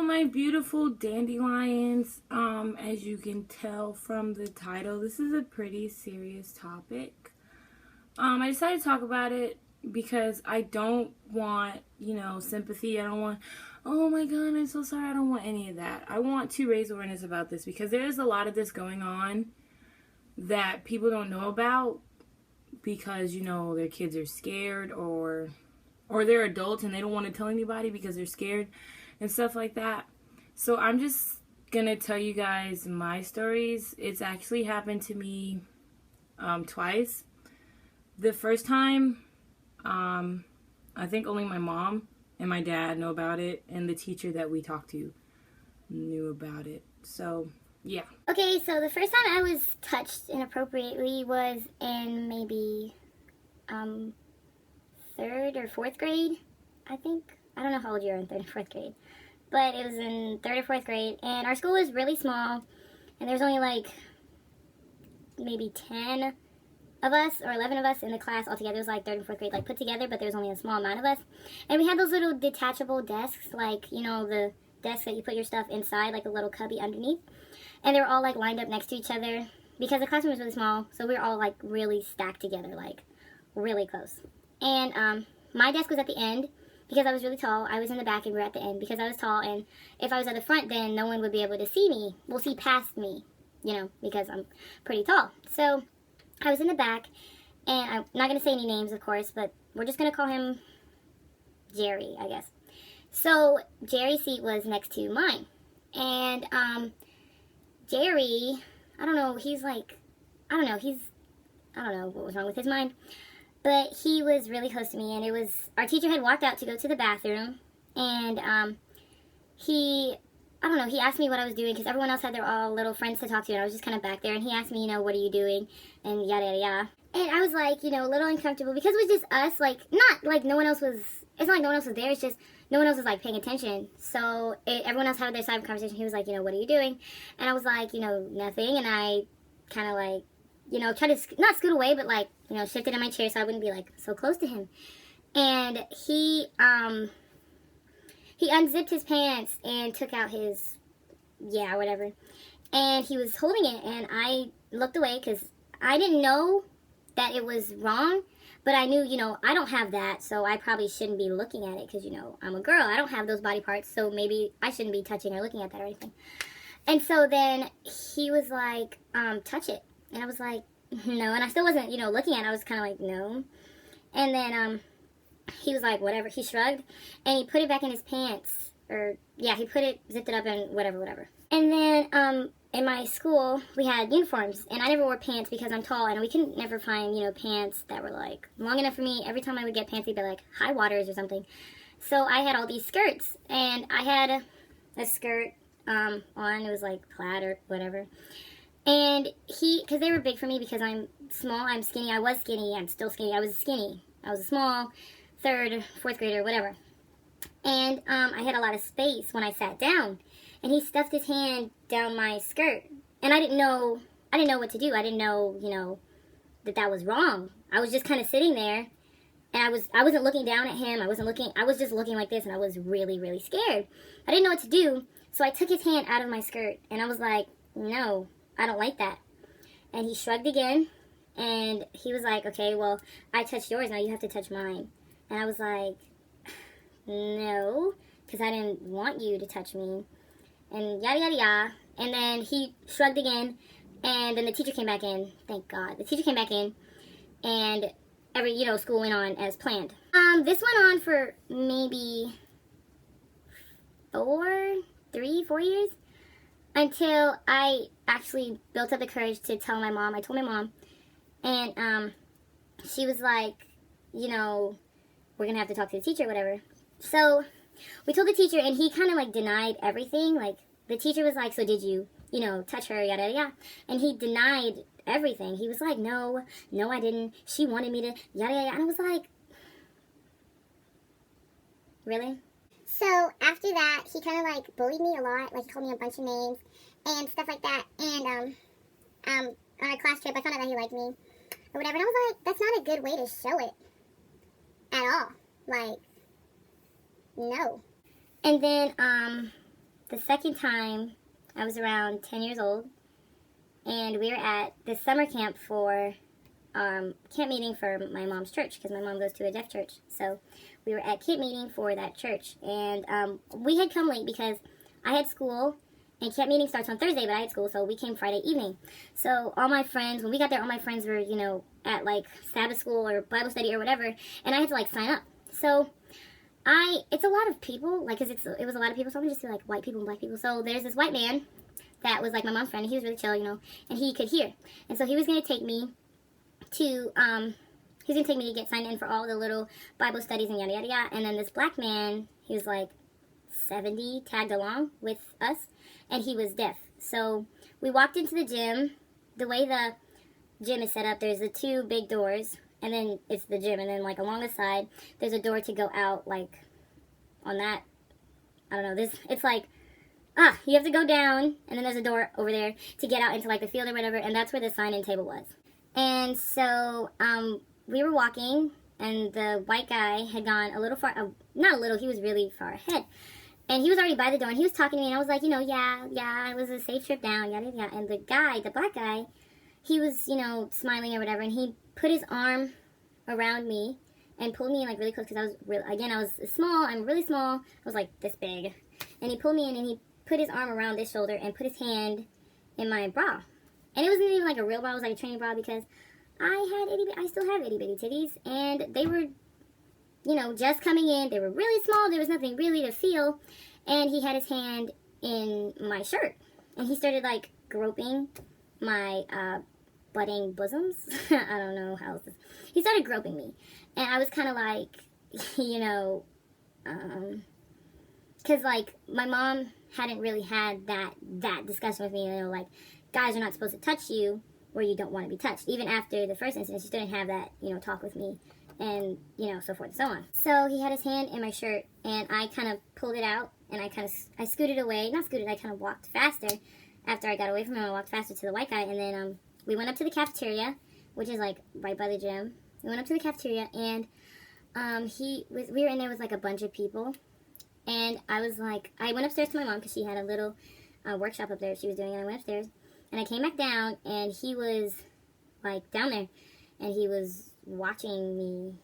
my beautiful dandelions. As you can tell from the title, this is a pretty serious topic. I decided to talk about it because I don't want, sympathy. I don't want, oh my god, I'm so sorry. I don't want any of that. I want to raise awareness about this because there's a lot of this going on that people don't know about because, their kids are scared or they're adults and they don't want to tell anybody because they're scared and stuff like that. So I'm just gonna tell you guys my stories. It's actually happened to me twice. The first time, I think only my mom and my dad know about it, and the teacher that we talked to knew about it. So, yeah. Okay, so the first time I was touched inappropriately was in maybe third or fourth grade, I think. I don't know how old you are in third or fourth grade, but it was in third or fourth grade, and our school was really small, and there's only like maybe 10 of us or 11 of us in the class altogether. It was like third and fourth grade, like put together, but there was only a small amount of us. And we had those little detachable desks, like, the desk that you put your stuff inside, like a little cubby underneath. And they were all like lined up next to each other because the classroom was really small, so we were all like really stacked together, like really close. And my desk was at the end because I was really tall. I was in the back and we were at the end because I was tall, and if I was at the front, then no one would be able to see me. Well, see past me, because I'm pretty tall. So I was in the back, and I'm not going to say any names, of course, but we're just going to call him Jerry, I guess. So Jerry's seat was next to mine. And Jerry, I don't know what was wrong with his mind, but he was really close to me, and our teacher had walked out to go to the bathroom, and he asked me what I was doing because everyone else had their all little friends to talk to, and I was just kind of back there, and he asked me, what are you doing, and yada, yada, yada. And I was like, a little uncomfortable because it was just us, like, not like no one else was, it's not like no one else was there, it's just no one else was, like, paying attention. So everyone else had their side of the conversation. He was like, what are you doing? And I was like, nothing, and I kind of like, tried to, not scoot away, but like, shifted in my chair so I wouldn't be, like, so close to him. And he unzipped his pants and took out his, whatever. And he was holding it, and I looked away because I didn't know that it was wrong, but I knew, I don't have that, so I probably shouldn't be looking at it because, I'm a girl. I don't have those body parts, so maybe I shouldn't be touching or looking at that or anything. And so then he was like, touch it. And I was like, no. And I still wasn't, looking at it. I was kind of like, no. And then he was like, whatever. He shrugged, and he put it back in his pants. He zipped it up and whatever. And then in my school, we had uniforms, and I never wore pants because I'm tall, and we could never find, pants that were, like, long enough for me. Every time I would get pants, they'd be, like, high waters or something. So I had all these skirts, and I had a skirt on. It was, like, plaid or whatever. And because they were big for me because I'm small, I'm skinny. I was skinny. I'm still skinny. I was skinny. I was a small third, fourth grader, whatever. And I had a lot of space when I sat down. And he stuffed his hand down my skirt. And I didn't know what to do. I didn't know, that was wrong. I was just kind of sitting there, and I wasn't looking down at him. I was just looking like this, and I was really, really scared. I didn't know what to do, so I took his hand out of my skirt, and I was like, no, I don't like that. And he shrugged again, and he was like, okay, well, I touched yours, now you have to touch mine. And I was like, no, because I didn't want you to touch me. And yada, yada, yada. And then he shrugged again. And then the teacher came back in. Thank God. The teacher came back in. And school went on as planned. This went on for maybe 4 years. Until I actually built up the courage to tell my mom. I told my mom. And she was like, we're going to have to talk to the teacher or whatever. So we told the teacher, and he kind of, like, denied everything. Like, the teacher was like, so did you, touch her, yada, yada, yada. And he denied everything. He was like, no, I didn't. She wanted me to, yada, yada. And I was like, really? So after that, he kind of, like, bullied me a lot. Like, he called me a bunch of names and stuff like that. And on a class trip, I found out that he liked me or whatever. And I was like, that's not a good way to show it at all. Like, no. And then the second time, I was around 10 years old, and we were at this summer camp for camp meeting for my mom's church, because my mom goes to a deaf church. So we were at camp meeting for that church, and we had come late because I had school, and camp meeting starts on Thursday, but I had school, so we came Friday evening. So all my friends, when we got there, all my friends were, at like Sabbath school or Bible study or whatever, and I had to like sign up. So it's a lot of people, like, 'cause it was a lot of people, so I'm just like white people and black people. So there's this white man that was like my mom's friend, and he was really chill, and he could hear. And so he was going to take me to, get signed in for all the little Bible studies and yada, yada, yada. And then this black man, he was like 70, tagged along with us, and he was deaf. So we walked into the gym. The way the gym is set up, there's the two big doors, and then it's the gym, and then like along the side, there's a door to go out, like on that, I don't know, it's like, you have to go down, and then there's a door over there to get out into like the field or whatever, and that's where the sign-in table was. And so, we were walking, and the white guy had gone a little far, not a little, he was really far ahead. And he was already by the door, and he was talking to me, and I was like, yeah, it was a safe trip down, yada, yada. And the black guy, he was, smiling or whatever, and he put his arm around me and pulled me in, like, really close, because I was small, I'm really small, I was, like, this big. And he pulled me in, and he put his arm around this shoulder and put his hand in my bra. And it wasn't even, like, a real bra, it was, like, a training bra, because I still have itty-bitty titties, and they were, just coming in. They were really small. There was nothing really to feel. And he had his hand in my shirt. And he started, like, groping my budding bosoms. I don't know how else. He started groping me. And I was kind of like, because, like, my mom hadn't really had that discussion with me. Like, guys are not supposed to touch you where you don't want to be touched. Even after the first incident, she still didn't have that, talk with me. And, so forth and so on. So he had his hand in my shirt, and I kind of pulled it out, and I scooted away. Not scooted, I kind of walked faster. After I got away from him, I walked faster to the white guy, and then we went up to the cafeteria, which is, like, right by the gym. We went up to the cafeteria, and we were in there with, like, a bunch of people. And I was like, I went upstairs to my mom, because she had a little workshop up there she was doing, and I went upstairs. And I came back down, and he was, like, down there, and he was watching me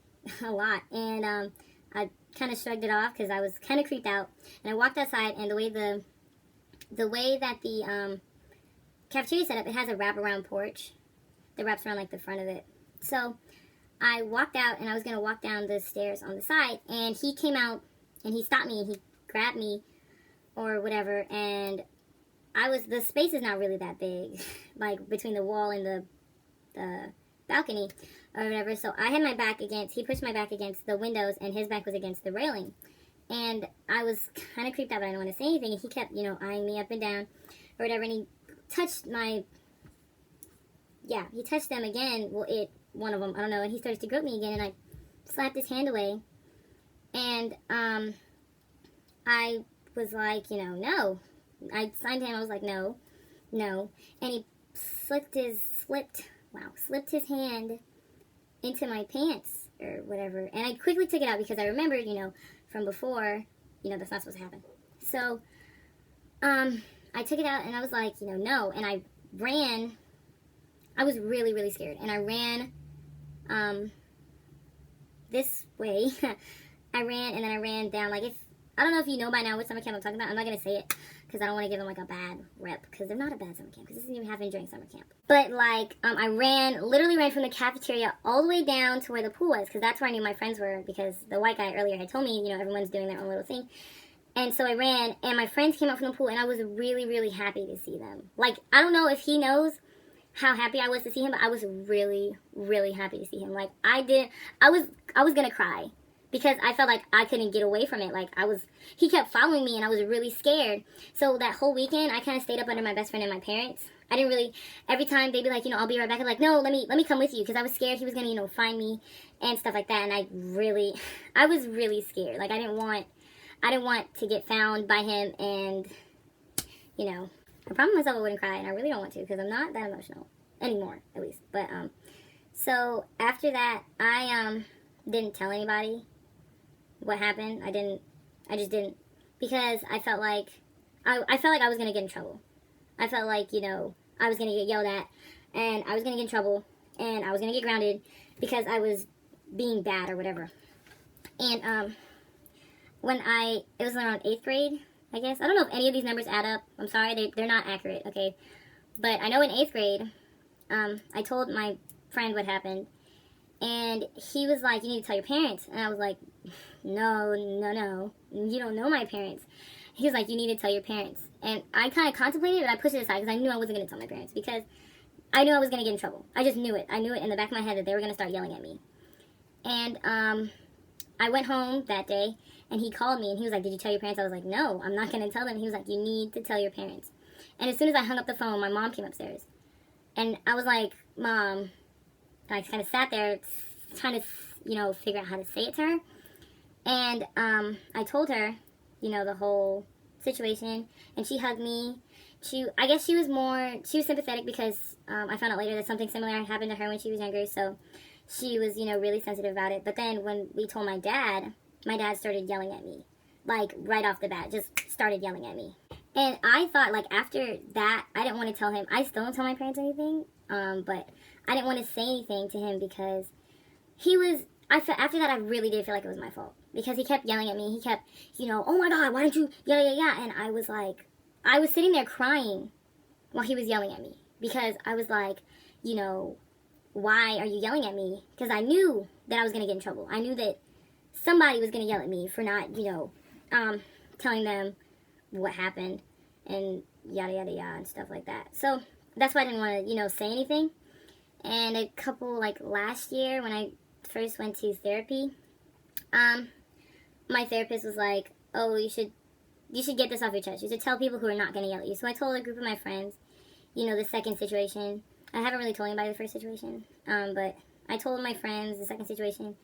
a lot, and I kind of shrugged it off because I was kind of creeped out, and I walked outside, and the way that the cafeteria set up, it has a wraparound porch that wraps around like the front of it. So I walked out, and I was gonna walk down the stairs on the side, and he came out, and he stopped me, and he grabbed me or whatever, and the space is not really that big, like between the wall and the balcony or whatever, so I had my back he pushed my back against the windows, and his back was against the railing, and I was kind of creeped out, but I didn't want to say anything, and he kept, eyeing me up and down, or whatever, and he touched he touched them again, one of them, I don't know, and he started to grope me again, and I slapped his hand away, and, I was like, no, I signed to him, I was like, no, and he slipped his hand into my pants or whatever, and I quickly took it out because I remembered, from before, that's not supposed to happen. So, I took it out, and I was like, no, and I ran. I was really, really scared, and I ran, this way. I ran, and then I ran down, like, I don't know if you know by now what summer camp I'm talking about. I'm not going to say it, because I don't want to give them, like, a bad rep, because they're not a bad summer camp, because this isn't even happening during summer camp. But, like, I literally ran from the cafeteria all the way down to where the pool was, because that's where I knew my friends were, because the white guy earlier had told me, everyone's doing their own little thing. And so I ran, and my friends came out from the pool, and I was really, really happy to see them. Like, I don't know if he knows how happy I was to see him, but I was really, really happy to see him. Like, I was going to cry. Because I felt like I couldn't get away from it. Like, he kept following me, and I was really scared. So that whole weekend, I kind of stayed up under my best friend and my parents. I didn't really, every time they'd be like, I'll be right back. I'm like, no, let me come with you. Because I was scared he was going to, find me and stuff like that. And I was really scared. Like, I didn't want to get found by him. And, I promised myself I wouldn't cry. And I really don't want to, because I'm not that emotional. Anymore, at least. But, so after that, I, didn't tell anybody what happened. I just didn't, because I felt like I felt like I was going to get in trouble. I felt like, you know, I was going to get yelled at, and I was going to get in trouble, and I was going to get grounded because I was being bad or whatever. And it was around 8th grade, I guess. I don't know if any of these numbers add up. I'm sorry, they're not accurate, okay? But I know in 8th grade, I told my friend what happened, and he was like, you need to tell your parents. And I was like, no, you don't know my parents. He was like, you need to tell your parents. And I kind of contemplated it, but I pushed it aside because I knew I wasn't going to tell my parents because I knew I was going to get in trouble. I just knew it. I knew it in the back of my head that they were going to start yelling at me. And I went home that day, and he called me, and he was like, did you tell your parents? I was like, no, I'm not going to tell them. He was like, you need to tell your parents. And as soon as I hung up the phone, my mom came upstairs. And I was like, Mom, and I kind of sat there trying to, you know, figure out how to say it to her. And I told her, you know, the whole situation, and she hugged me. I guess she was sympathetic because I found out later that something similar happened to her when she was younger, so she was, you know, really sensitive about it. But then when we told my dad started yelling at me, like right off the bat, just started yelling at me. And I thought, like, after that, I didn't want to tell him. I still don't tell my parents anything, but I didn't want to say anything to him because after that, I really did feel like it was my fault. Because he kept yelling at me. He kept, you know, oh my God, why don't you, yeah. And I was like, I was sitting there crying while he was yelling at me. Because I was like, you know, why are you yelling at me? Because I knew that I was going to get in trouble. I knew that somebody was going to yell at me for not, you know, telling them what happened and yada and stuff like that. So that's why I didn't want to, you know, say anything. And a couple, like last year when I first went to therapy, my therapist was like, oh, you should get this off your chest. You should tell people who are not going to yell at you. So I told a group of my friends, you know, the second situation. I haven't really told anybody the first situation, but I told my friends the second situation.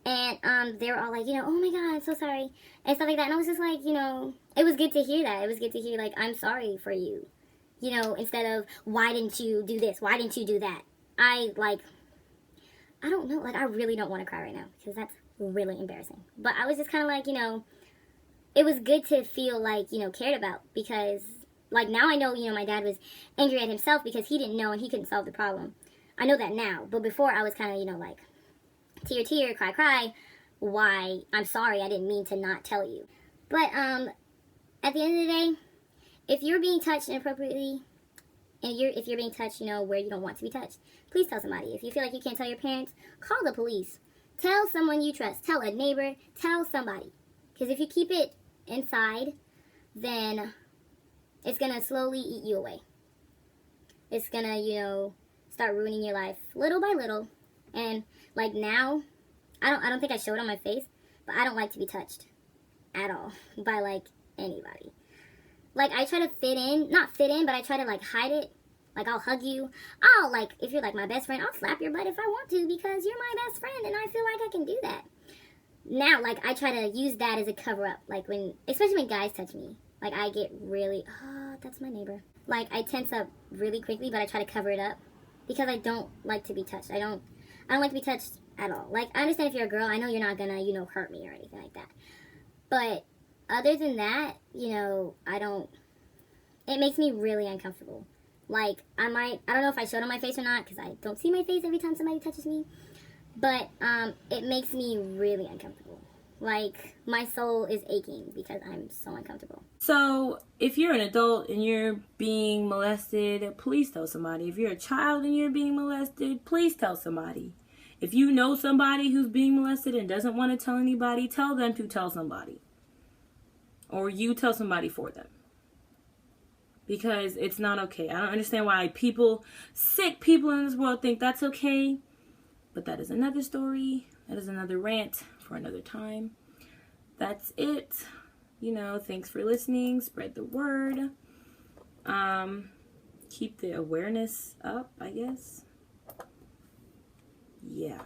And they were all like, you know, oh my God, I'm so sorry, and stuff like that. And I was just like, you know, it was good to hear that. It was good to hear, like, I'm sorry for you. You know, instead of, why didn't you do this? Why didn't you do that? I don't know. Like, I really don't want to cry right now because that's really embarrassing. But I was just kind of like, you know, it was good to feel like, you know, cared about because, like, now I know, you know, my dad was angry at himself because he didn't know and he couldn't solve the problem. I know that now. But before, I was kind of, you know, like, tear, cry, why, I'm sorry, I didn't mean to not tell you. But, at the end of the day, if you're being touched inappropriately, and if you're being touched, you know, where you don't want to be touched, please tell somebody. If you feel like you can't tell your parents, call the police. Tell someone you trust. Tell a neighbor. Tell somebody. Because if you keep it inside, then it's going to slowly eat you away. It's going to, you know, start ruining your life little by little. And, like, now, I don't think I showed on my face, but I don't like to be touched at all by, like, anybody. Like, I try to not fit in, but I try to, like, hide it. Like, I'll hug you. Like, if you're, like, my best friend, I'll slap your butt if I want to because you're my best friend and I feel like I can do that. Now, like, I try to use that as a cover-up. Like, especially when guys touch me. Like, I get really, that's my neighbor. Like, I tense up really quickly, but I try to cover it up because I don't like to be touched. I don't like to be touched at all. Like, I understand if you're a girl, I know you're not gonna, you know, hurt me or anything like that. But other than that, you know, it makes me really uncomfortable. Like, I don't know if I showed on my face or not, because I don't see my face every time somebody touches me, but it makes me really uncomfortable. Like, my soul is aching because I'm so uncomfortable. So, if you're an adult and you're being molested, please tell somebody. If you're a child and you're being molested, please tell somebody. If you know somebody who's being molested and doesn't want to tell anybody, tell them to tell somebody. Or you tell somebody for them. Because it's not okay. I don't understand why sick people in this world think that's okay. But that is another story. That is another rant for another time. That's it. You know, thanks for listening. Spread the word. Keep the awareness up, I guess. Yeah.